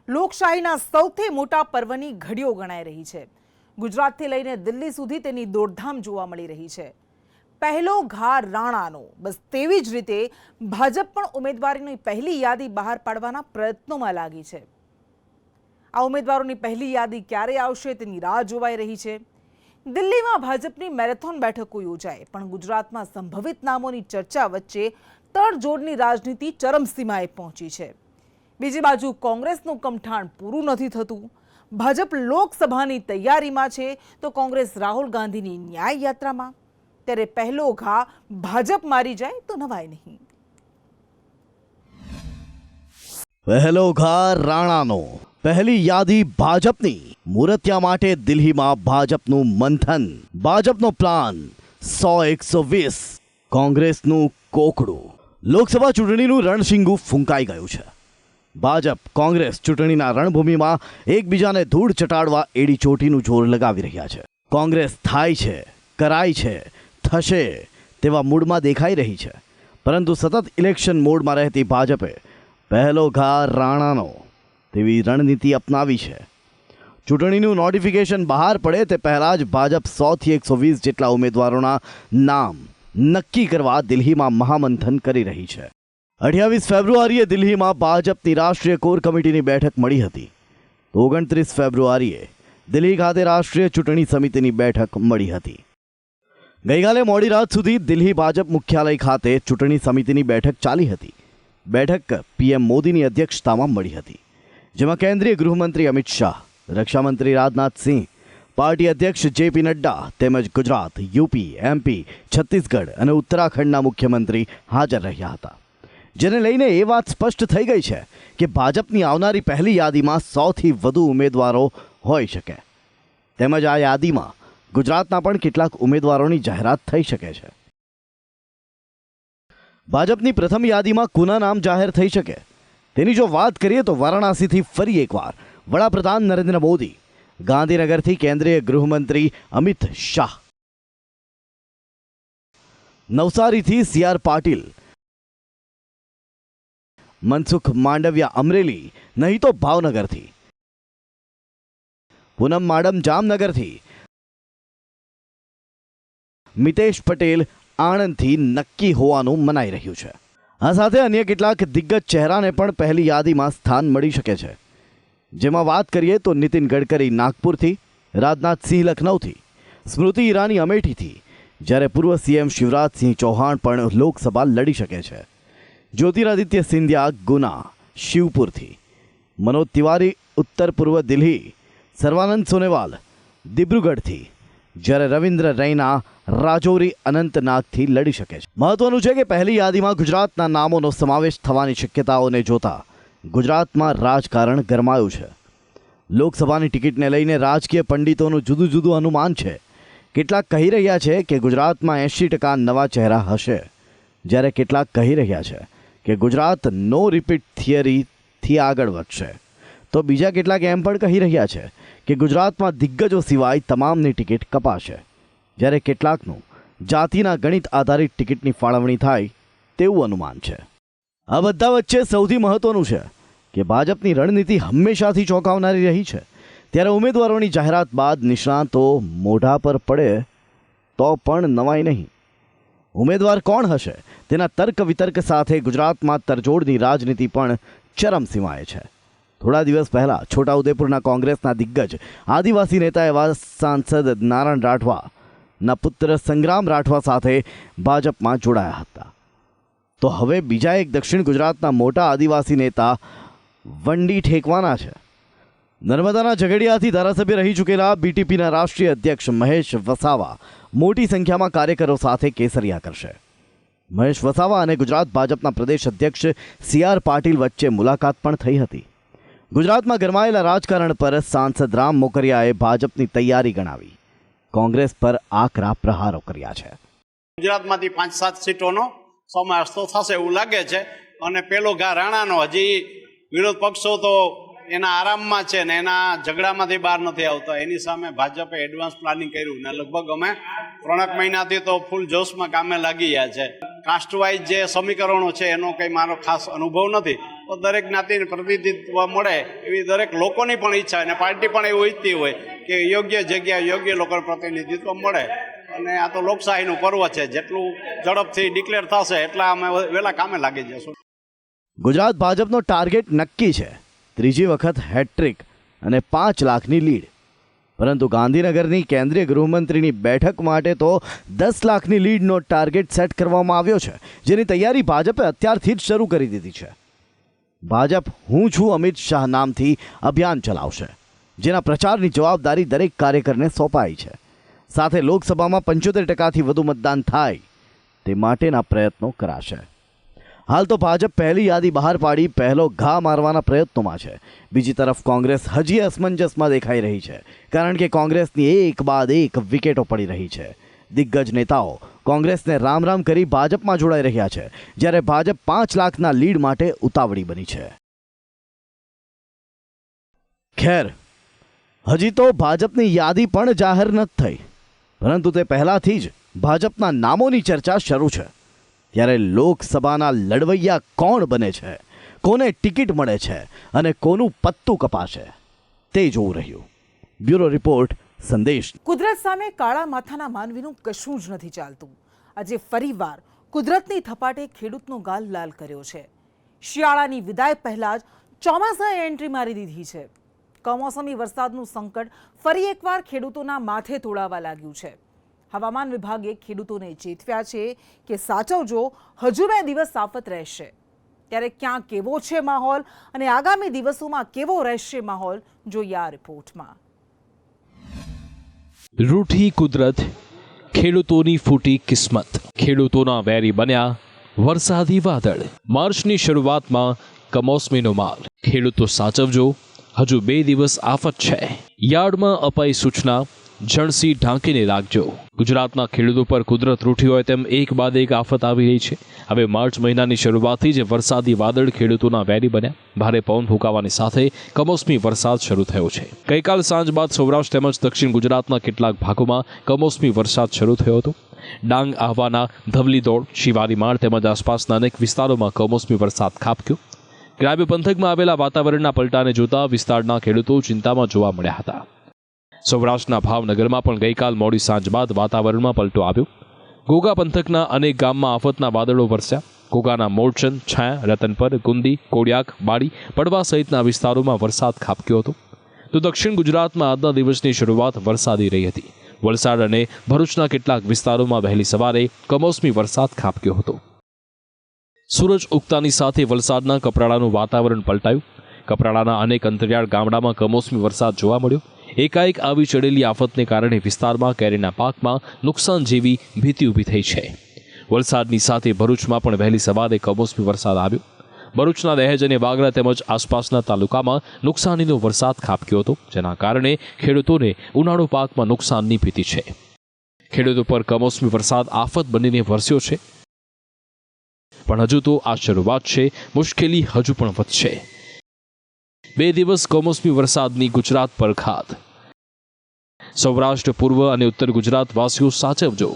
લોકશાહીના સૌથી મોટા પર્વની ઘડીઓ ગણાઈ રહી છે। ગુજરાતથી લઈને દિલ્હી સુધી તેની દોડધામ જોવા મળી રહી છે। પહેલો ઘા રાણાનો, બસ તેવી જ રીતે ભાજપ પણ ઉમેદવારોની પહેલી યાદી બહાર પાડવાના પ્રયત્નોમાં લાગી છે। આ ઉમેદવારોની પહેલી યાદી ક્યારે આવશે તેની રાહ જોવાઈ રહી છે। દિલ્હીમાં ભાજપની મેરેથોન બેઠકો યોજાય, પણ ગુજરાતમાં સંભવિત નામોની ચર્ચા વચ્ચે તડજોડની રાજનીતિ ચરમસીમાએ પહોંચી છે। બીજી બાજુ કોંગ્રેસનું કમઠાણ પૂરું નથી થતું। ભાજપ લોકસભાની તૈયારીમાં છે તો કોંગ્રેસ રાહુલ ગાંધીની ન્યાય યાત્રામાં। ત્યારે પહેલો ઘા ભાજપ મારી જાય તો નવાય નહીં। પહેલો ઘા રાણાનો, પહેલી યાદી ભાજપની। મુરતિયા માટે દિલ્હીમાં ભાજપનું મંથન, ભાજપનો પ્લાન 100-120, કોંગ્રેસનું કોકડું। લોકસભા ચૂંટણીનું રણશીંગું ફૂંકાઈ ગયું છે। ભાજપ કોંગ્રેસ ચૂંટણીના રણભૂમિમાં એકબીજાને ધૂળ ચટાડવા એડી ચોટીનું જોર લગાવી રહ્યા છે। કોંગ્રેસ થાય છે, કરાય છે, થશે તેવા મૂડમાં દેખાઈ રહી છે, પરંતુ સતત ઇલેક્શન મોડમાં રહેતી ભાજપે પહેલો ઘા રાણાનો તેવી રણનીતિ અપનાવી છે। ચૂંટણીનું નોટિફિકેશન બહાર પડે તે પહેલાં જ ભાજપ 100-120 જેટલા ઉમેદવારોના નામ નક્કી કરવા દિલ્હીમાં મહામંથન કરી રહી છે। 28 ફેબ્રુઆરીએ દિલ્હીમાં ભાજપની રાષ્ટ્રીય કોર કમિટીની બેઠક મળી હતી, તો 29 ફેબ્રુઆરીએ દિલ્હી ખાતે રાષ્ટ્રીય ચૂંટણી સમિતિની બેઠક મળી હતી। ગઈકાલે મોડી રાત સુધી દિલ્હી ભાજપ મુખ્યાલય ખાતે ચૂંટણી સમિતિની બેઠક ચાલી હતી। બેઠક પીએમ મોદીની અધ્યક્ષતામાં મળી હતી, જેમાં કેન્દ્રીય ગૃહમંત્રી અમિત શાહ, રક્ષામંત્રી રાજનાથ સિંહ, પાર્ટી અધ્યક્ષ જેપી નડ્ડા તેમજ ગુજરાત, યુપી, એમપી, છત્તીસગઢ અને ઉત્તરાખંડના મુખ્યમંત્રી હાજર રહ્યા હતા। જેને લઈને એ વાત સ્પષ્ટ થઈ ગઈ છે કે ભાજપની આવનારી પહેલી યાદીમાં 100થી વધુ ઉમેદવારો હોઈ શકે, તેમજ આ યાદીમાં ગુજરાતના પણ કેટલાક ઉમેદવારોની જાહેરાત થઈ શકે છે। ભાજપની પ્રથમ યાદીમાં કોના નામ જાહેર થઈ શકે તેની જો વાત કરીએ તો વારાણસીથી ફરી એકવાર વડાપ્રધાન નરેન્દ્ર મોદી, ગાંધીનગરથી કેન્દ્રીય ગૃહમંત્રી અમિત શાહ, નવસારીથી CR પાટીલ, મનસુખ માંડવિયા અમરેલી, નહીં તો ભાવનગરથી, પૂનમ માડમ જામનગરથી, મિતેશ પટેલ આણંદથી નક્કી હોવાનું મનાઈ રહ્યું છે। આ સાથે અન્ય કેટલાક દિગ્ગજ ચહેરાને પણ પહેલી યાદીમાં સ્થાન મળી શકે છે, જેમાં વાત કરીએ તો નીતિન ગડકરી નાગપુરથી, રાજનાથસિંહ લખનૌથી, સ્મૃતિ ઈરાની અમેઠીથી, જ્યારે પૂર્વ CM શિવરાજસિંહ ચૌહાણ પણ લોકસભા લડી શકે છે। જ્યોતિરાદિત્ય સિંધિયા ગુના, શિવપુરથી, મનોજ તિવારી ઉત્તર પૂર્વ દિલ્હી, સર્વાનંદ સોનેવાલ દિબ્રુગઢથી, જ્યારે રવિન્દ્ર રૈના રાજૌરી અનંતનાગથી લડી શકે છે। મહત્વનું છે કે પહેલી યાદીમાં ગુજરાતના નામોનો સમાવેશ થવાની શક્યતાઓને જોતા ગુજરાતમાં રાજકારણ ગરમાયું છે। લોકસભાની ટિકિટને લઈને રાજકીય પંડિતોનું જુદું જુદું અનુમાન છે। કેટલાક કહી રહ્યા છે કે ગુજરાતમાં 80% નવા ચહેરા હશે, જ્યારે કેટલાક કહી રહ્યા છે કે ગુજરાત નો રિપીટ થિયરીથી આગળ વધશે, તો બીજા કેટલાક એમ પણ કહી રહ્યા છે કે ગુજરાતમાં દિગ્ગજો સિવાય તમામની ટિકિટ કપાશે, જ્યારે કેટલાકનું જાતિના ગણિત આધારિત ટિકિટની ફાળવણી થાય તેવું અનુમાન છે। આ બધા વચ્ચે સૌથી મહત્વનું છે કે ભાજપની રણનીતિ હંમેશાથી ચોંકાવનારી રહી છે, ત્યારે ઉમેદવારોની જાહેરાત બાદ નિષ્ણાતો મોઢા પર પડે તો પણ નવાય નહીં। ઉમેદવાર કોણ હશે તેના તર્ક વિતર્ક સાથે ગુજરાતમાં તરજોડની રાજનીતિ પણ ચરમસીમાએ છે। થોડા દિવસ પહેલા છોટાઉદેપુરના કોંગ્રેસના દિગ્ગજ આદિવાસી નેતા એવા સાંસદ નારાયણ રાઠવાના પુત્ર સંગ્રામ રાઠવા સાથે ભાજપમાં જોડાયા હતા, તો હવે બીજા એક દક્ષિણ ગુજરાતના મોટા આદિવાસી નેતા વંડી ઠેકવાના છે। નર્મદાના ઝઘડિયાથી ધારાસભ્ય રહી ચૂકેલા BTPના રાષ્ટ્રીય અધ્યક્ષ મહેશ વસાવા મોટી સંખ્યામાં કાર્યકરો સાથે કેસરિયા કરશે। મહેશ વસાવા અને ગુજરાત ભાજપના પ્રદેશ અધ્યક્ષ CR પાટીલ વચ્ચે મુલાકાત પણ થઈ હતી। ગુજરાતમાં ગરમાયેલા રાજકારણ પર સાંસદ રામ મોકરિયાએ ભાજપની તૈયારી ગણાવી કોંગ્રેસ પર આકરા પ્રહારો કર્યા છે। ગુજરાતમાંથી 5-7 સીટોનો સમાવેશ તો થશે એવું લાગે છે, અને પેલો ઘા રાણાનો, હજી વિરોધ પક્ષો તો એના આરામમાં છે ને એના ઝઘડામાંથી બહાર નથી આવતા, એની સામે ભાજપે એડવાન્સ પ્લાનિંગ કર્યું ને લગભગ અમે 3 મહિનાથી તો ફૂલ જોશમાં કામે લાગી ગયા છે। કાસ્ટ વાઇઝ જે સમીકરણો છે એનો કંઈ મારો ખાસ અનુભવ નથી, તો દરેક જ્ઞાતિને પ્રતિનિધિત્વ મળે એવી દરેક લોકોની પણ ઈચ્છા અને પાર્ટી પણ એવું ઈચ્છતી હોય કે યોગ્ય જગ્યાએ યોગ્ય લોકોને પ્રતિનિધિત્વ મળે. અને આ તો લોકશાહીનું પર્વ છે, જેટલું ઝડપથી ડિક્લેર થશે એટલા અમે વહેલા કામે લાગી જશું. ગુજરાત ભાજપનો ટાર્ગેટ નક્કી છે, ત્રીજી વખત હેટ્રિક અને 5 લાખની લીડ. પરંતુ ગાંધીનગરની કેન્દ્રીય ગૃહમંત્રીની બેઠક માટે તો 10 લાખની લીડનો ટાર્ગેટ સેટ કરવામાં આવ્યો છે, જેની તૈયારી ભાજપે અત્યારથી જ શરૂ કરી દીધી છે. ભાજપ હું છું અમિત શાહ નામથી અભિયાન ચલાવશે, જેના પ્રચારની જવાબદારી દરેક કાર્યકરને સોંપાઈ છે. સાથે લોકસભામાં 75%થી વધુ મતદાન થાય તે માટેના પ્રયત્નો કરાશે. હાલ તો ભાજપ પહેલી યાદી બહાર પાડી પહેલો ઘા મારવાના પ્રયત્નોમાં છે. બીજી તરફ કોંગ્રેસ હજી અસમંજસમાં દેખાઈ રહી છે, કારણ કે કોંગ્રેસની એક બાદ એક વિકેટો પડી રહી છે. દિગ્ગજ નેતાઓ કોંગ્રેસને રામ રામ કરી ભાજપમાં જોડાઈ રહ્યા છે, જ્યારે ભાજપ 5 લાખના લીડ માટે ઉતાવળી બની છે. ખેર, હજી તો ભાજપની યાદી પણ જાહેર નથી થઈ, પરંતુ તે પહેલાથી જ ભાજપના નામોની ચર્ચા શરૂ છે. ત્યારે લોકસભાના લડવૈયા કોણ બને છે, કોને ટિકિટ મળે છે અને કોનું પત્તું કપાશે તે જોવું રહ્યું. બ્યુરો રિપોર્ટ, સંદેશ. કુદરત સામે કાળા માથાના માનવીનું કશું જ નથી ચાલતું. આજે ફરીવાર કુદરતની થપાટે ખેડૂતનો ગાલ લાલ કર્યો છે. શિયાળાની વિદાય પહેલા જ ચોમાસાએ એન્ટ્રી મારી દીધી છે. કમોસમી વરસાદનું સંકટ ફરી એકવાર ખેડૂતોના માથે તોડાવા લાગ્યું છે. હવામાન વિભાગે ખેડૂતોને ચેતવ્યા છે કે સાચવજો, હજુ 2 દિવસ આફત રહેશે. ત્યારે ક્યાં કેવો છે માહોલ અને આગામી દિવસોમાં કેવો રહેશે માહોલ, જોઈએ આ રિપોર્ટમાં. રૂઠી કુદરત, ખેડૂતોની ફૂટી કિસ્મત. ખેડૂતોના વેરી બન્યા વરસાદી વાદળ. માર્ચની શરૂઆતમાં કમોસમીનો માલ. ખેડૂતો સાચવજો, હજુ 2 દિવસ આફત છે. યાર્ડમાં અપાઈ સૂચના, જણસી ઢાંકીને રાખજો. ગુજરાતના ખેડૂતો પર કુદરત રૂઠી હોય તેમ એક બાદ એક આફત આવી રહી છે. હવે માર્ચ મહિનાની શરૂઆતથી જ વરસાદી વાદળ ખેડૂતોના વેરી બન્યા. ભારે પવન ફૂંકાવાની સાથે કમોસમી વરસાદ શરૂ થયો છે. ગઈકાલ સાંજ બાદ સૌરાષ્ટ્ર તેમજ દક્ષિણ ગુજરાતના કેટલાક ભાગોમાં કમોસમી વરસાદ શરૂ થયો હતો. ડાંગ, આહવાના ધવલીદોડ, શિવારીમાળ તેમજ આસપાસના અનેક વિસ્તારોમાં કમોસમી વરસાદ ખાબક્યો. ગ્રામ્ય પંથકમાં આવેલા વાતાવરણના પલટાને જોતા વિસ્તારના ખેડૂતો ચિંતામાં જોવા મળ્યા હતા. સૌરાષ્ટ્રના ભાવનગરમાં પણ ગઈકાલ મોડી સાંજ બાદ વાતાવરણમાં પલટો આવ્યો. ઘોઘા પંથકના અનેક ગામમાં આફતના વાદળો વરસ્યા. ઘોઘાના મોરચંદ, છાયા, રતનપર, ગુંદી, કોડિયાક, બાડી, પડવા સહિતના વિસ્તારોમાં વરસાદ ખાબક્યો હતો. તો દક્ષિણ ગુજરાતમાં આજના દિવસની શરૂઆત વરસાદી રહી હતી. વલસાડ અને ભરૂચના કેટલાક વિસ્તારોમાં વહેલી સવારે કમોસમી વરસાદ ખાબક્યો હતો. સૂરજ ઉગતાની સાથે વલસાડના કપરાડાનું વાતાવરણ પલટાયું. કપરાડાના અનેક અંતરિયાળ ગામડામાં કમોસમી વરસાદ જોવા મળ્યો. એકાએક આવી ચડેલી આફતને કારણે વિસ્તારમાં કેરીના પાકમાં નુકસાન જેવી ભીતિ ઊભી થઈ છે. વલસાડની સાથે ભરૂચમાં પણ વહેલી સવારે કમોસમી વરસાદ આવ્યો. ભરૂચના દહેજ અને વાગરા તેમજ આસપાસના તાલુકામાં નુકસાનીનો વરસાદ ખાબક્યો હતો, જેના કારણે ખેડૂતોને ઉનાળુ પાકમાં નુકસાનની ભીતિ છે. ખેડૂતો પર કમોસમી વરસાદ આફત બનીને વરસ્યો છે, પણ હજુ તો આ શરૂઆત છે. મુશ્કેલી હજુ પણ વધશે. 2 દિવસ કમોસમી વરસાદની ગુજરાત પર ખાધ. સૌરાષ્ટ્ર, પૂર્વ અને ઉત્તર ગુજરાત વાસીઓ સાચવજો.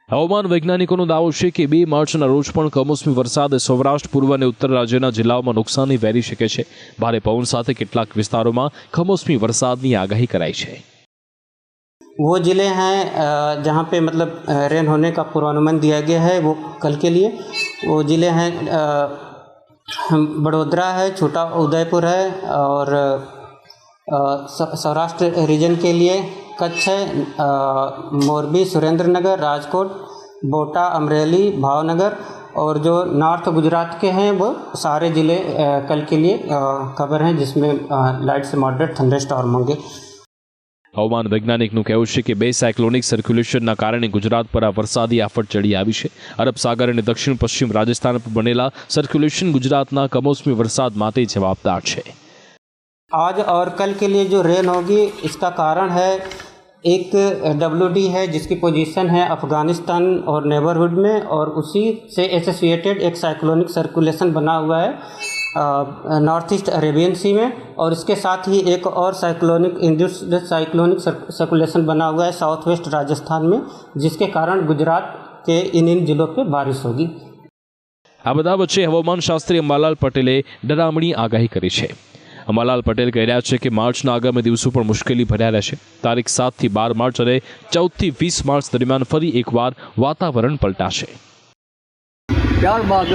હવામાન વૈજ્ઞાનિકોનો દાવો છે કે 2 માર્ચના રોજ પણ કમોસમી વરસાદ સૌરાષ્ટ્ર, પૂર્વ અને ઉત્તર રાજ્યના જિલ્લાઓમાં નુકસાની વેરી શકે છે. ભારે પવન સાથે કેટલાક વિસ્તારોમાં કમોસમી વરસાદની આગાહી કરાઈ છે. वो ज़िले हैं जहाँ पे मतलब रेन होने का पूर्वानुमान दिया गया है वो कल के लिए. वो ज़िले हैं बड़ोदरा है, छोटा उदयपुर है और सौराष्ट्र रीजन के लिए कच्छ है, मोरबी, सुरेंद्रनगर, राजकोट, बोटा, अमरेली, भावनगर और जो नॉर्थ गुजरात के हैं वो सारे ज़िले कल के लिए कवर हैं, जिसमें लाइट से मॉडरेट थंडरस्टॉर्म होंगे. હવામાન વૈજ્ઞાનિકનું કહેવું છે કે 2 સાયક્લોનિક સર્ક્યુલેશનના કારણે ગુજરાત પર આ વરસાદી આફત ચડી આવી છે. અરબ સાગર અને દક્ષિણ પશ્ચિમ રાજસ્થાન પર બનેલા સર્ક્યુલેશન ગુજરાતના કમોસમી વરસાદ માટે જવાબદાર છે. आज और कल के लिए जो रेन होगी इसका कारण है एक WD है जिसकी पोजीशन है अफ़गानिस्तान और नेबरहुड में, और उसी से एसोसिएटेड एक साइक्लोनिक सर्कुलेशन बना हुआ है नॉर्थ ईस्ट अरेबियन सी में, और इसके साथ ही एक और साइक्लोनिक इंड्यूस्ड साइक्लोनिक सर्कुलेशन बना हुआ है साउथ वेस्ट राजस्थान में, जिसके कारण गुजरात के इन जिलों पे बारिश होगी. આ બધા વચ્ચે હવામાનશાસ્ત્રી અંબાલાલ પટેલે ડરામણી આગાહી કરી છે. અંબાલાલ પટેલ કહી રહ્યા છે કે માર્ચના આગામી દિવસો પણ મુશ્કેલી ભર્યા રહેશે. તારીખ 7 થી 12 માર્ચ અને 14 થી 20 માર્ચ દરમિયાન ફરી એકવાર વાતાવરણ પલટાશે. ત્યારબાદ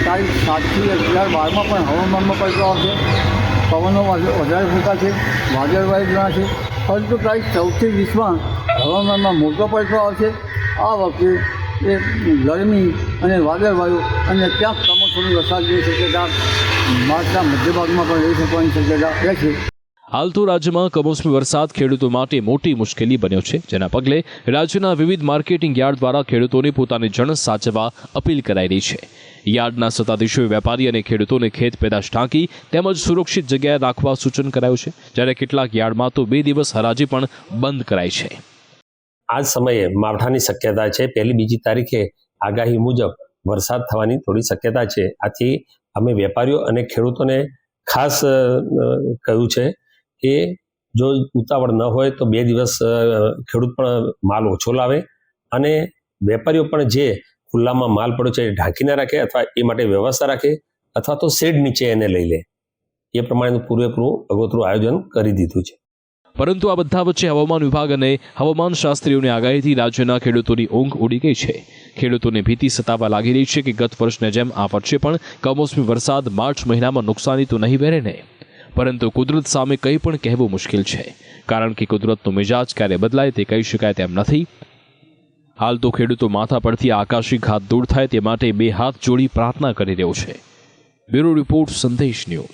તારીખ 7 થી 11-12માં પણ હવામાનમાં પલટો આવશે. પવનો વધારે ફૂંકાશે, વાદળવાયુ જણાશે. પરંતુ તારીખ 14 થી 20માં હવામાનમાં મોટો પલટો આવશે. આ વખતે એ ગરમી અને વાદળવાયુ અને ક્યાંક કમોસમી વરસાદની શક્યતા માર્ચના મધ્ય ભાગમાં પણ રહી શકવાની શક્યતા રહેશે. હાલ તો રાજ્યમાં કમોસમી વરસાદ ખેડૂતો માટે મોટી મુશ્કેલી બન્યો છે, જેના પગલે રાજ્યના વિવિધ માર્કેટિંગ યાર્ડ દ્વારા ખેડૂતોને પોતાની જણસ સાચવવા અપીલ કરાઈ રહી છે. યાર્ડના સત્તાધીશોએ વેપારી અને ખેડૂતોને ખેત પેદાશ ઢાંકી તેમજ સુરક્ષિત જગ્યાએ રાખવા સૂચન કરાયું છે, જ્યારે કેટલાક યાર્ડમાં તો 2 દિવસ હરાજી પણ બંધ કરાઈ છે. આ સમયે માવઠાની શક્યતા છે. 1-2 તારીખે આગાહી મુજબ વરસાદ થવાની થોડી શક્યતા છે. આથી અમે વેપારીઓ અને ખેડૂતોને ખાસ કહ્યું છે કે જો ઉતાવળ ન હોય તો 2 દિવસ ખેડૂત પણ માલ ઓછો લાવે અને વેપારીઓ પણ જે ખુલ્લામાં માલ પડ્યો છે એ ઢાંકીને રાખે અથવા એ માટે વ્યવસ્થા રાખે અથવા તો શેડ નીચે એને લઈ લે. એ પ્રમાણેનું પૂરેપૂરું અગોતરું આયોજન કરી દીધું છે. પરંતુ આ બધા વચ્ચે હવામાન વિભાગ અને હવામાનશાસ્ત્રીઓની આગાહીથી રાજ્યના ખેડૂતોની ઊંઘ ઉડી ગઈ છે. ખેડૂતોને ભીતિ સતાવવા લાગી રહી છે કે ગત વર્ષને જેમ આ વર્ષે પણ કમોસમી વરસાદ માર્ચ મહિનામાં નુકસાની તો નહીં વેરે ને. પરંતુ કુદરત સામે કંઈ પણ કહેવું મુશ્કેલ છે, કારણ કે કુદરતનો મિજાજ ક્યારે બદલાય તે કહી શકાય તેમ નથી. હાલ તો ખેડૂતો માથા પરથી આકાશી ઘાત દૂર થાય તે માટે 2 હાથ જોડી પ્રાર્થના કરી રહ્યો છે. બ્યુરો રિપોર્ટ, સંદેશ ન્યૂઝ.